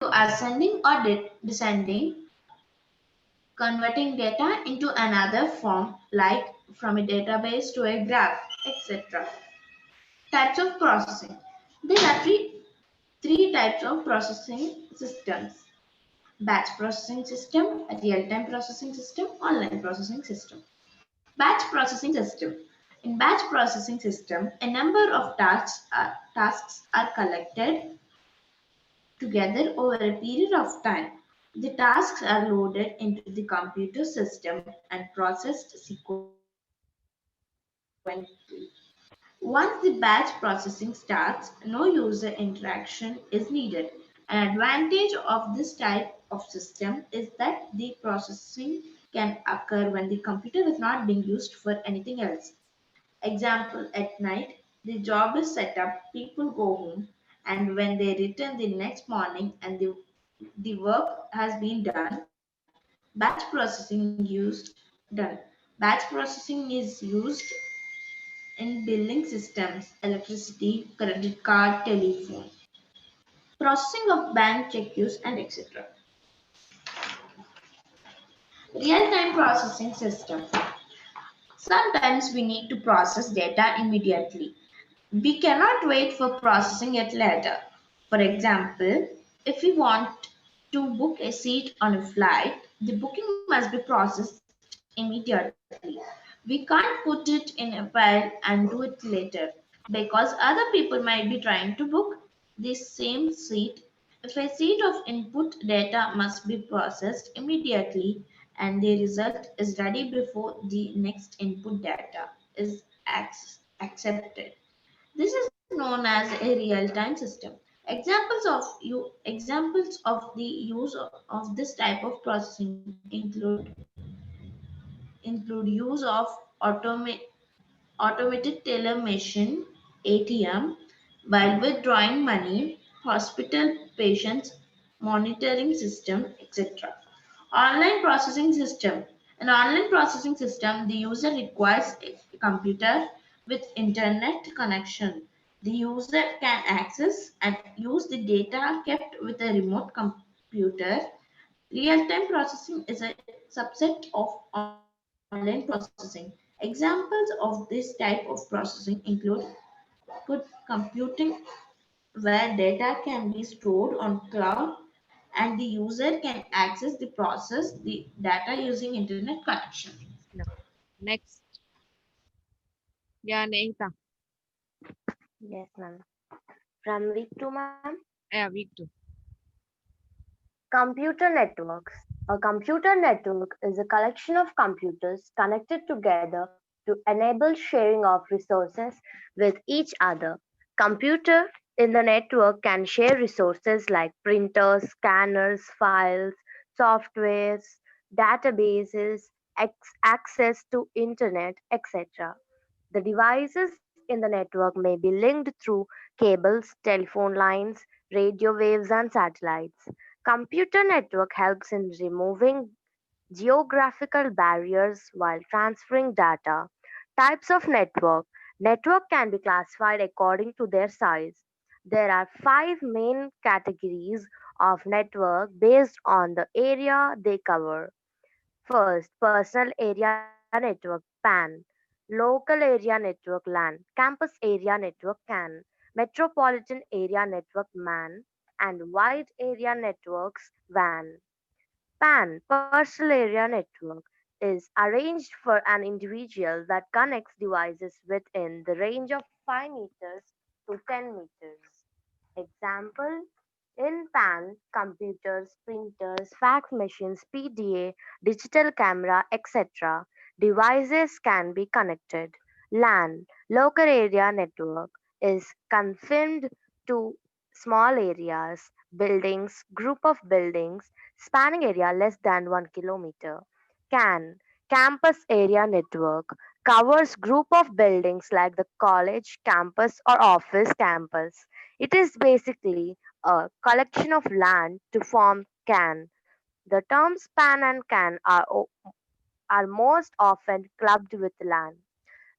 ascending or descending, converting data into another form like from a database to a graph, etc. Types of processing. There are three types of processing systems: batch processing system, real-time processing system, online processing system. Batch processing system. In batch processing system, a number of tasks are collected together over a period of time. The tasks are loaded into the computer system and processed sequentially. Once the batch processing starts, no user interaction is needed. An advantage of this type of system is that the processing can occur when the computer is not being used for anything else. Example, at night, the job is set up, people go home, and when they return the next morning and the work has been done, batch processing Batch processing is used in billing systems, electricity, credit card, telephone, processing of bank check queues, and etc. Real-time processing system. Sometimes we need to process data immediately. We cannot wait for processing it later. For example, if we want to book a seat on a flight, the booking must be processed immediately. We can't put it in a file and do it later because other people might be trying to book the same seat. If a seat of input data must be processed immediately and the result is ready before the next input data is accepted. This is known as a real-time system. Examples of the use of this type of processing include use of automated teller machine ATM while withdrawing money, hospital patients monitoring system, etc. Online processing system. An online processing system, the user requires a computer with internet connection. The user can access and use the data kept with a remote computer. Real-time processing is a subset of online processing. Examples of this type of processing include good computing where data can be stored on cloud and the user can access the process the data using internet connection. No. Next. Yeah, Neita. Yes, ma'am. From week 2, ma'am. Yeah, week two. Computer networks. A computer network is a collection of computers connected together to enable sharing of resources with each other. Computer in the network can share resources like printers, scanners, files, softwares, databases, access to internet, etc. The devices in the network may be linked through cables, telephone lines, radio waves, and satellites. Computer network helps in removing geographical barriers while transferring data. Types of network. Network can be classified according to their size. There are five main categories of network based on the area they cover. First, personal area network PAN, local area network LAN, campus area network CAN, metropolitan area network MAN, and wide area networks WAN. PAN, personal area network, is arranged for an individual that connects devices within the range of 5 meters to 10 meters. Example, in PAN, computers, printers, fax machines, PDA, digital camera, etc. devices can be connected. LAN, local area network, is confined to small areas, buildings, group of buildings, spanning area less than 1 kilometer. CAN, campus area network, covers group of buildings like the college campus or office campus. It is basically a collection of land to form CAN. The terms PAN and CAN are most often clubbed with land.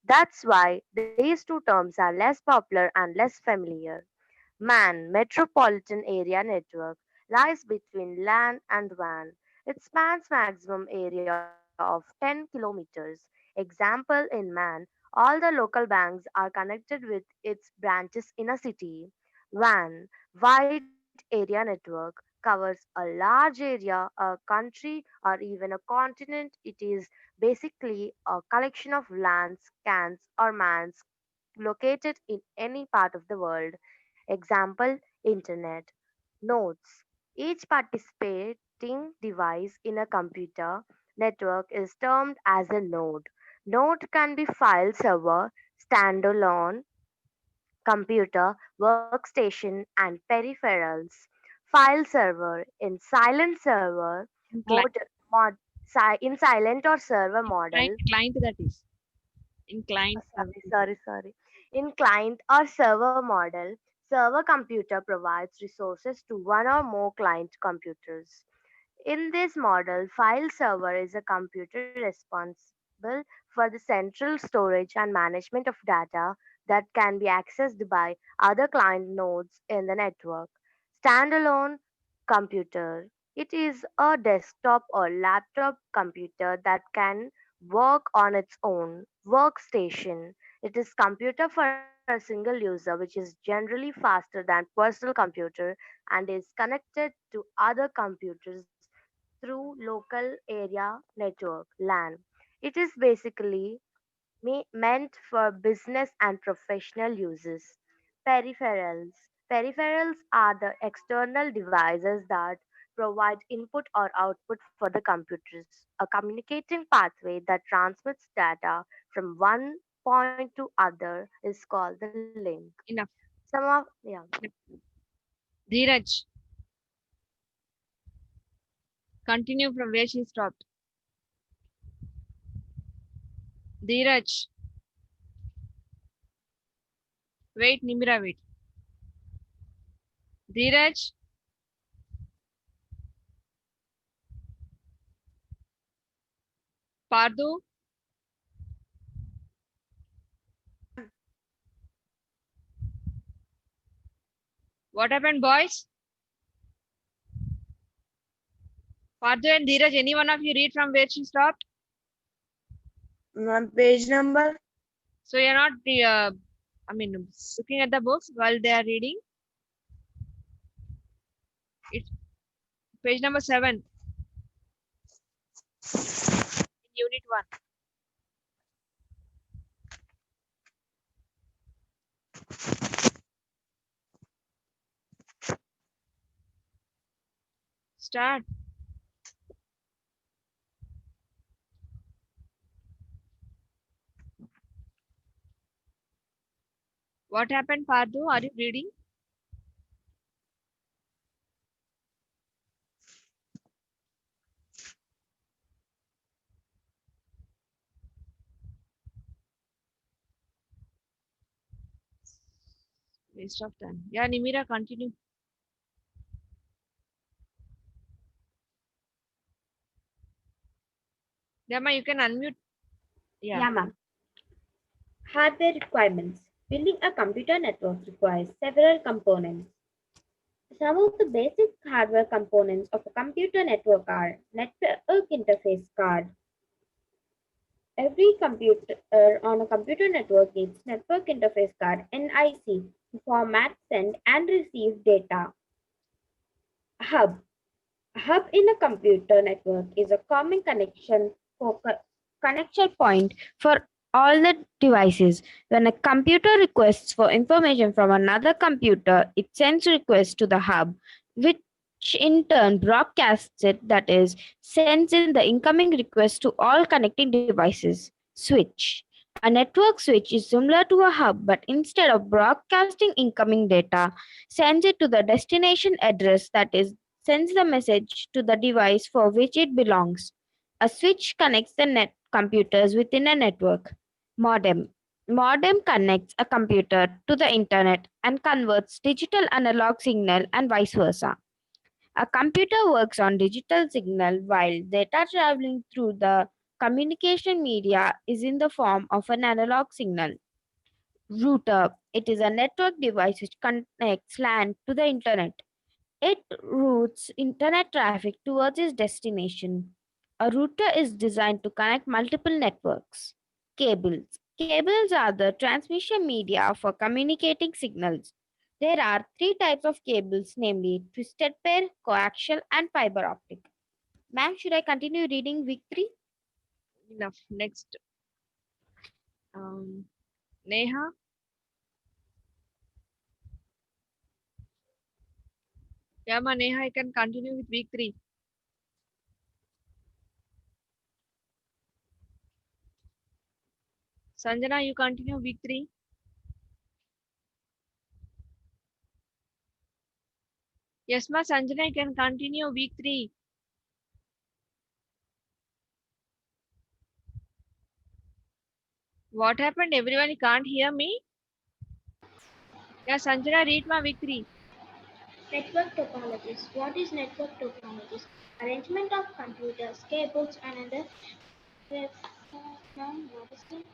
That's why these two terms are less popular and less familiar. MAN, Metropolitan Area Network, lies between LAN and WAN. It spans maximum area of 10 kilometers. Example in MAN, all the local banks are connected with its branches in a city. WAN, Wide Area Network, covers a large area, a country, or even a continent. It is basically a collection of LANs, CANs, or MANs located in any part of the world. Example Internet. Nodes. Each participating device in a computer network is termed as a node. Node can be file server, standalone computer, workstation, and peripherals. File server in silent server In client, mode, in silent or server model. client that is. In client computer. Sorry. In client or server model, server computer provides resources to one or more client computers. In this model, file server is a computer responsible for the central storage and management of data that can be accessed by other client nodes in the network. Standalone computer. It is a desktop or laptop computer that can work on its own. Workstation. It is computer for a single user which is generally faster than personal computer and is connected to other computers through local area network LAN. It is basically meant for business and professional uses. Peripherals. Peripherals are the external devices that provide input or output for the computers. A communicating pathway that transmits data from one point to other is called the link. Enough. Some of yeah. Dheeraj, continue from where she stopped. Dheeraj, wait, Nimira, wait. Dheeraj, Pardu, what happened, boys? Pardu and Dheeraj, any one of you read from where she stopped? Page number. So you're not, I mean, looking at the books while they are reading. It's page number 7 in unit 1. Start. What happened, Pardu? Are you reading? Waste of time. Yeah, Nimira, continue. Yama, you can unmute. Yeah. Yeah, ma'am. Hardware requirements. Building a computer network requires several components. Some of the basic hardware components of a computer network are network interface card. Every computer on a computer network needs network interface card (NIC) to format, send, and receive data. Hub. A hub in a computer network is a common connection point for all the devices. When a computer requests for information from another computer, it sends requests to the hub, which in turn broadcasts it, that is, sends in the incoming request to all connecting devices. Switch. A network switch is similar to a hub, but instead of broadcasting incoming data, sends it to the destination address, that is, sends the message to the device for which it belongs. A switch connects the computers within a network. Modem. Modem connects a computer to the internet and converts digital analog signal and vice versa. A computer works on digital signal while data traveling through the communication media is in the form of an analog signal. Router. It is a network device which connects LAN to the internet. It routes internet traffic towards its destination. A router is designed to connect multiple networks. Cables. Cables are the transmission media for communicating signals. There are three types of cables, namely twisted pair, coaxial, and fiber optic. Ma'am, should I continue reading week 3? Enough. Next. Um, Neha. Yeah, ma, Neha, I can continue with week 3. Sanjana, you continue week 3. Yes, ma, Sanjana, I can continue week 3. What happened? Everyone can't hear me? Yeah, Sanjana, read my week 3. Network topologies. What is network topologies? Arrangement of computers, cables, and other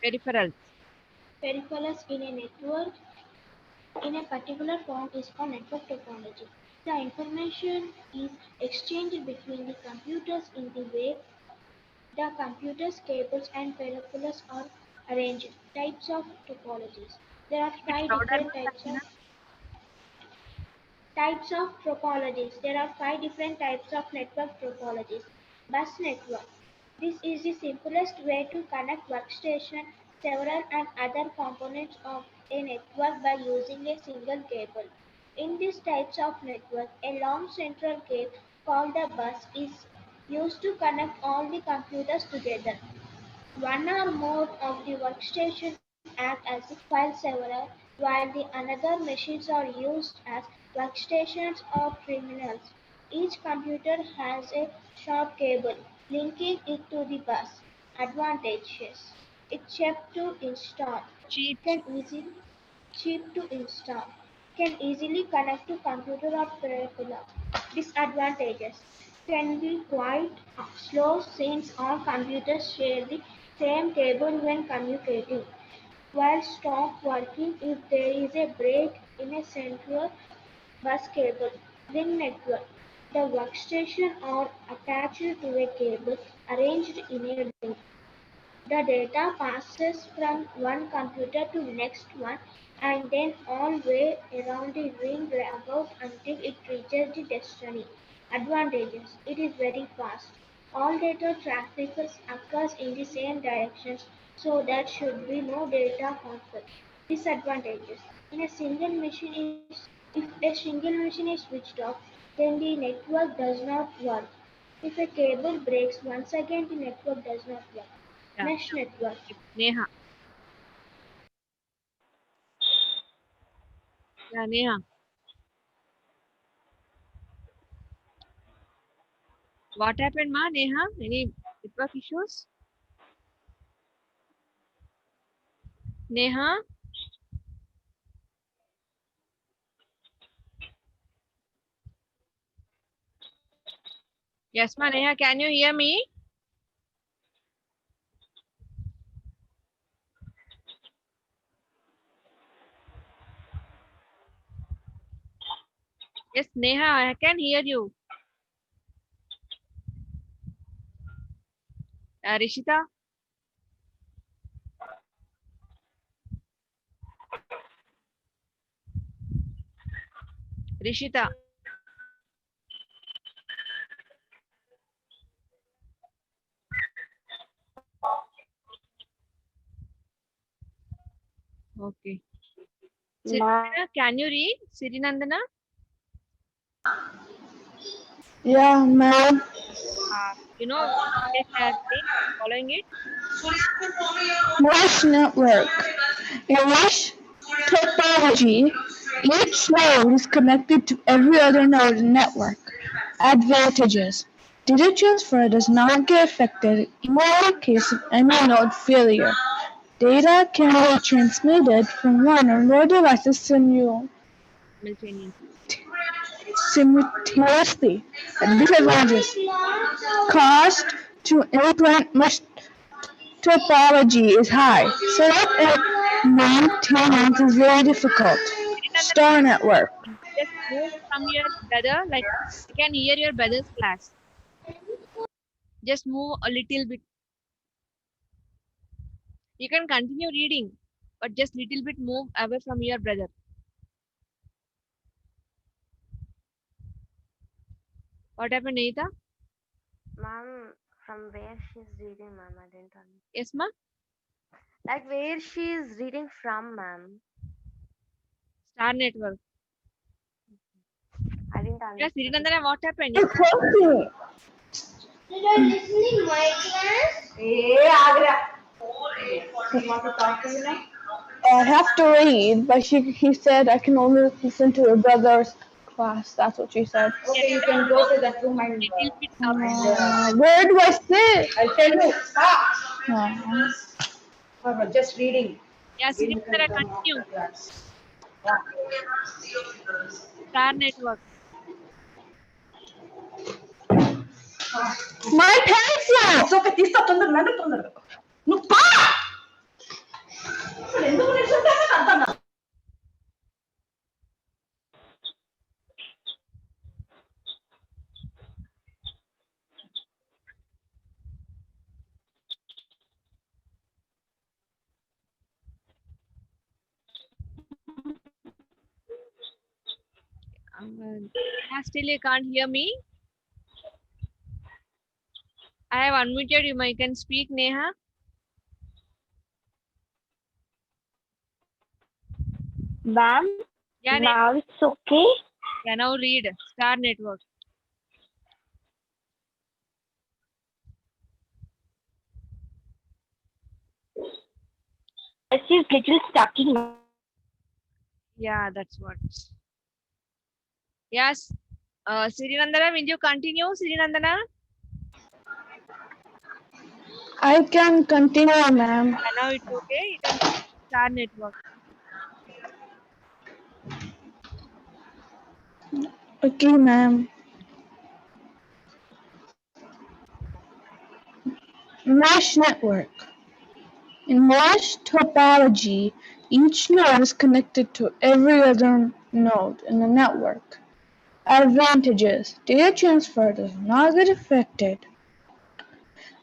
Peripherals. peripherals in a network in a particular form is called network topology. The information is exchanged between the computers in the way the computers, cables, and peripherals are arranged. Types of topologies. There are Bit five louder, different ma, Sanjana. types of topologies. There are five different types of network topologies. Bus network. This is the simplest way to connect workstation, several and other components of a network by using a single cable. In these types of network, a long central cable called a bus is used to connect all the computers together. One or more of the workstations act as a file server, while the another machines are used as workstations or terminals. Each computer has a short cable linking it to the bus. Advantages: it's Cheap. can easily cheap to install, can easily connect to computer or peripheral. Disadvantages: can be quite slow since all computers share the same cable when communicating, will stop working if there is a break in a central bus cable. Ring network. The workstation are attached to a cable arranged in a ring. The data passes from one computer to next one and then all way around the ring about until it reaches the destination. Advantages: it is very fast. All data traffic occurs in the same directions, so there should be no data conflict. Disadvantages: in a single machine is if a single machine is switched off, then the network does not work. If a cable breaks once again, the network does not work. Yeah, Mesh network. Neha. Yeah, Neha. What happened, ma, Neha? Any network issues? Neha? Yes, ma, Neha, can you hear me? Yes, Neha, I can hear you. Rishita? Rishita? Okay. Sirinandana, can you read? Sirinandana? Yeah, ma'am. You know what they have been following it? Mesh network. In mesh topology, each node is connected to every other node in the network. Advantages. Data transfer does not get affected even in the case of any node failure. Data can be transmitted from one or more devices Simultaneously. simultaneously. Disadvantages. Cost to implement mesh topology is high. Setup and maintenance is very difficult. Sirinandana, Star network. just move from your brother, like I can hear your brother's class. Just move a little bit. You can continue reading, but just little bit move away from your brother. What happened, Neita? Ma'am, from where she's reading, ma'am, I didn't understand. Yes, ma. Like where she's reading from, ma'am, Star Network. I didn't Yes, understand. Sirinandana, what happened? You're talking. Did I listen in my class? I have to read, but he said I can only listen to your brother's class. That's what she said. Yes, just move little bit away. Where do I sit? I'll tell you. Stop. Just reading. Yeah, Sirinandana, continue. Star Network. My pencil! It's okay. తీస్తా తొందరగా నడు తొందరగా నువ్వు పా అసలు ఎందుకు నిల్చుంటానో అర్థం కాదు. Yeah, still you can't hear me. I have unmuted you. You can speak, Neha. Ma'am, Yeah, Neha. now it's okay. Yeah, now read Star Network. She's little stuck in. Yeah, that's what. Yes. Sirinandana, will you continue, Sirinandana? I can continue, ma'am. Yeah, now it's okay. You can Star Network. Okay, ma'am. Mesh network. In mesh topology, each node is connected to every other node in the network. Advantages. Data transfer does not get affected.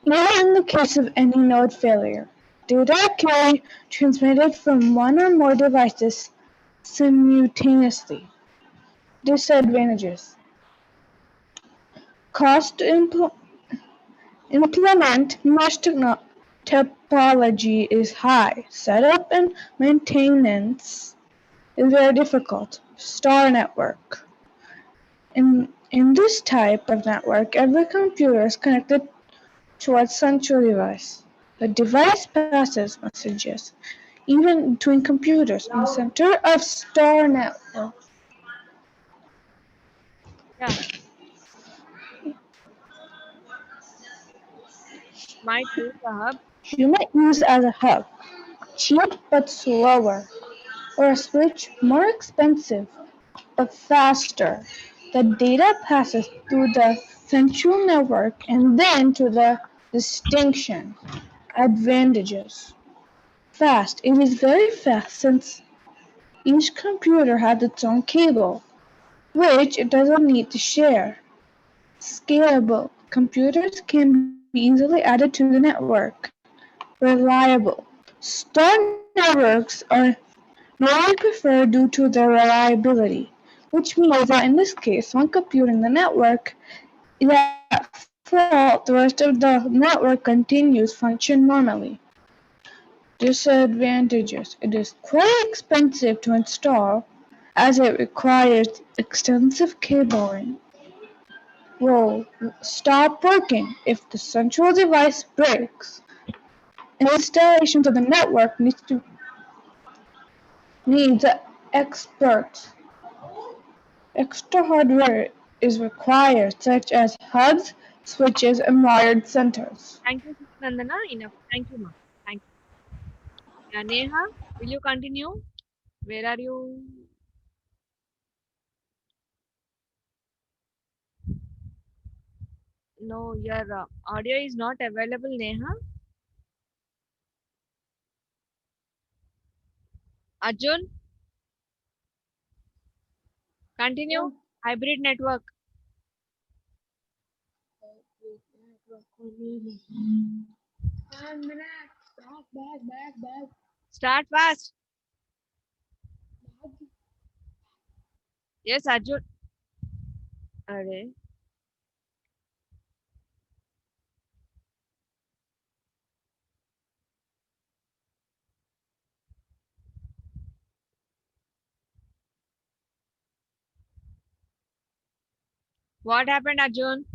Even in the case of any node failure, data can be transmitted from one or more devices simultaneously. Disadvantages. Cost to implement mesh topology is high. Setup and maintenance is very difficult. Star network. In this type of network, every computer is connected to a central device. The device passes messages even between computers in the center of star network. Yeah. Might use the hub. You might use as a hub, cheap but slower, or a switch more expensive but faster. The data passes through the central network and then to the distinction. Advantages. Fast. It is very fast since each computer has its own cable, which it doesn't need to share. Scalable. Computers can be easily added to the network. Reliable. Star networks are normally preferred due to their reliability, which means that in this case, one computer in the network is at fault, the rest of the network continues function normally. Disadvantages. It is quite expensive to install as it requires extensive cabling. Will stop working if the central device breaks. Installation to the network needs experts. Extra hardware is required, such as hubs, switches, and wired centers. Thank you, Sirinandana. Enough. Thank you, ma. Thank you. Yeah, Neha, will you continue? Where are you? No, your audio is not available, Neha. Arjun, Continue. Hybrid network. Start fast. Yes, Arjun. Array. What happened, Arjun?